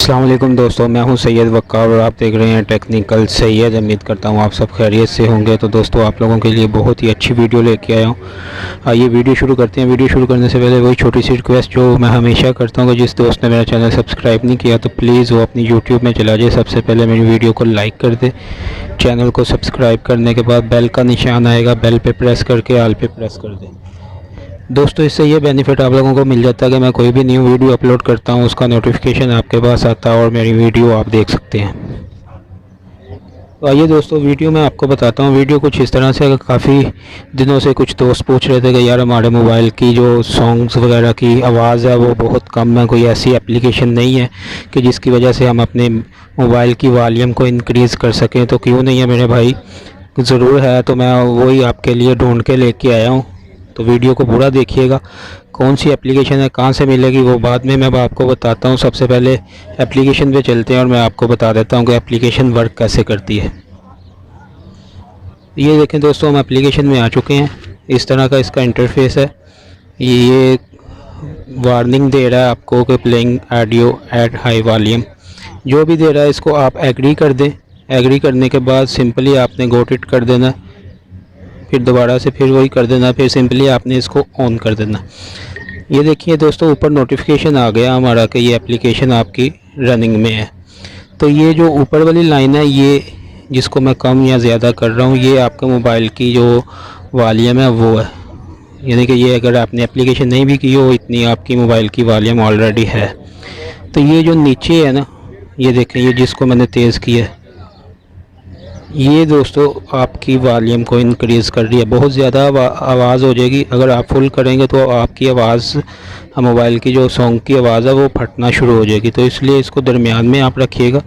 अस्सलाम वालेकुम दोस्तों, मैं हूं सैयद वक्कार और आप देख रहे हैं टेक्निकल सैयद। उम्मीद करता हूं आप सब खैरियत से होंगे। तो दोस्तों, आप लोगों के लिए बहुत ही अच्छी वीडियो लेके आया हूं। आइए वीडियो शुरू करते हैं। वीडियो शुरू करने से पहले वही छोटी सी रिक्वेस्ट जो मैं हमेशा करता हूं कि जिस दोस्त ने मेरा चैनल सब्सक्राइब नहीं किया तो प्लीज़ वो अपनी यूट्यूब में चला जाए। सबसे पहले मेरी वीडियो को लाइक कर दे। चैनल को सब्सक्राइब करने के बाद बेल का निशान आएगा, बेल पर प्रेस करके ऑल पे प्रेस कर दें। दोस्तों, इससे ये बेनिफिट आप लोगों को मिल जाता है कि मैं कोई भी न्यू वीडियो अपलोड करता हूँ उसका नोटिफिकेशन आपके पास आता है और मेरी वीडियो आप देख सकते हैं। तो आइए दोस्तों, वीडियो में आपको बताता हूँ। वीडियो कुछ इस तरह से, काफ़ी दिनों से कुछ दोस्त पूछ रहे थे कि यार हमारे मोबाइल की जो सॉन्ग्स वगैरह की आवाज़ है वो बहुत कम है, कोई ऐसी एप्लीकेशन नहीं है कि जिसकी वजह से हम अपने मोबाइल की वॉल्यूम को इंक्रीज़ कर सकें। तो क्यों नहीं है मेरे भाई, ज़रूर है। तो मैं वही आपके लिए ढूंढ के लेके आया हूँ। तो वीडियो को पूरा देखिएगा। कौन सी एप्लीकेशन है, कहाँ से मिलेगी, वो बाद में मैं आपको बताता हूँ। सबसे पहले एप्लीकेशन पे चलते हैं और मैं आपको बता देता हूँ कि एप्लीकेशन वर्क कैसे करती है। ये देखें दोस्तों, हम एप्लीकेशन में आ चुके हैं। इस तरह का इसका इंटरफेस है। ये वार्निंग दे रहा है आपको कि playing audio at high volume, जो भी दे रहा है इसको आप एग्री कर दें। एग्री करने के बाद सिंपली आपने गोट इट कर देना, फिर दोबारा से फिर वही कर देना, फिर सिंपली आपने इसको ऑन कर देना। ये देखिए दोस्तों, ऊपर नोटिफिकेशन आ गया हमारा कि ये एप्लीकेशन आपकी रनिंग में है। तो ये जो ऊपर वाली लाइन है, ये जिसको मैं कम या ज़्यादा कर रहा हूँ, ये आपके मोबाइल की जो वॉल्यूम है वो है। यानी कि ये अगर आपने एप्लीकेशन नहीं भी की हो, इतनी आपकी मोबाइल की वॉल्यूम ऑलरेडी है। तो ये जो नीचे है ना, ये देखें, ये जिसको मैंने तेज़ किया है, ये दोस्तों आपकी वॉल्यूम को इंक्रीज़ कर रही है। बहुत ज़्यादा आवाज़ हो जाएगी। अगर आप फुल करेंगे तो आपकी आवाज़, मोबाइल की जो सॉन्ग की आवाज़ है वो फटना शुरू हो जाएगी। तो इसलिए इसको दरमियान में आप रखिएगा।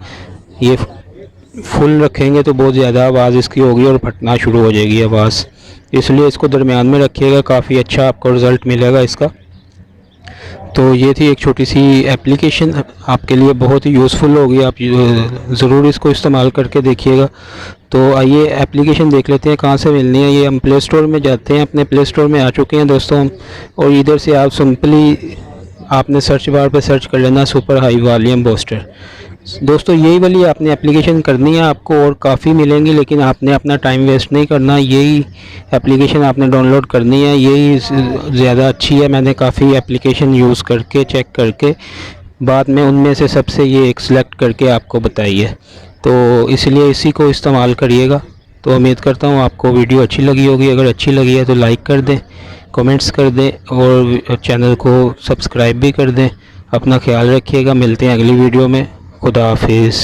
ये फुल रखेंगे तो बहुत ज़्यादा आवाज़ इसकी होगी और फटना शुरू हो जाएगी आवाज़। इसलिए इसको दरमियान में रखिएगा, काफ़ी अच्छा आपको रिज़ल्ट मिलेगा इसका। तो ये थी एक छोटी सी एप्लीकेशन, आपके लिए बहुत ही यूज़फुल होगी। आप ज़रूर इसको इस्तेमाल करके देखिएगा। तो आइए एप्लीकेशन देख लेते हैं कहाँ से मिलनी है। ये हम प्ले स्टोर में जाते हैं, अपने प्ले स्टोर में आ चुके हैं दोस्तों हम। और इधर से आप सिंपली आपने सर्च बार पे सर्च कर लेना सुपर हाई वॉल्यूम बूस्टर। दोस्तों, यही वाली आपने एप्लीकेशन करनी है आपको, और काफ़ी मिलेंगी, लेकिन आपने अपना टाइम वेस्ट नहीं करना। यही एप्लीकेशन आपने डाउनलोड करनी है, यही ज़्यादा अच्छी है। मैंने काफ़ी एप्लीकेशन यूज़ करके चेक करके बाद में उनमें से सबसे ये एक सिलेक्ट करके आपको बताई है। तो इसलिए इसी को इस्तेमाल करिएगा। तो उम्मीद करता हूँ आपको वीडियो अच्छी लगी होगी। अगर अच्छी लगी है तो लाइक कर दें, कमेंट्स कर दें और चैनल को सब्सक्राइब भी कर दें। अपना ख्याल रखिएगा। मिलते हैं अगली वीडियो में। खुदा हाफिज़।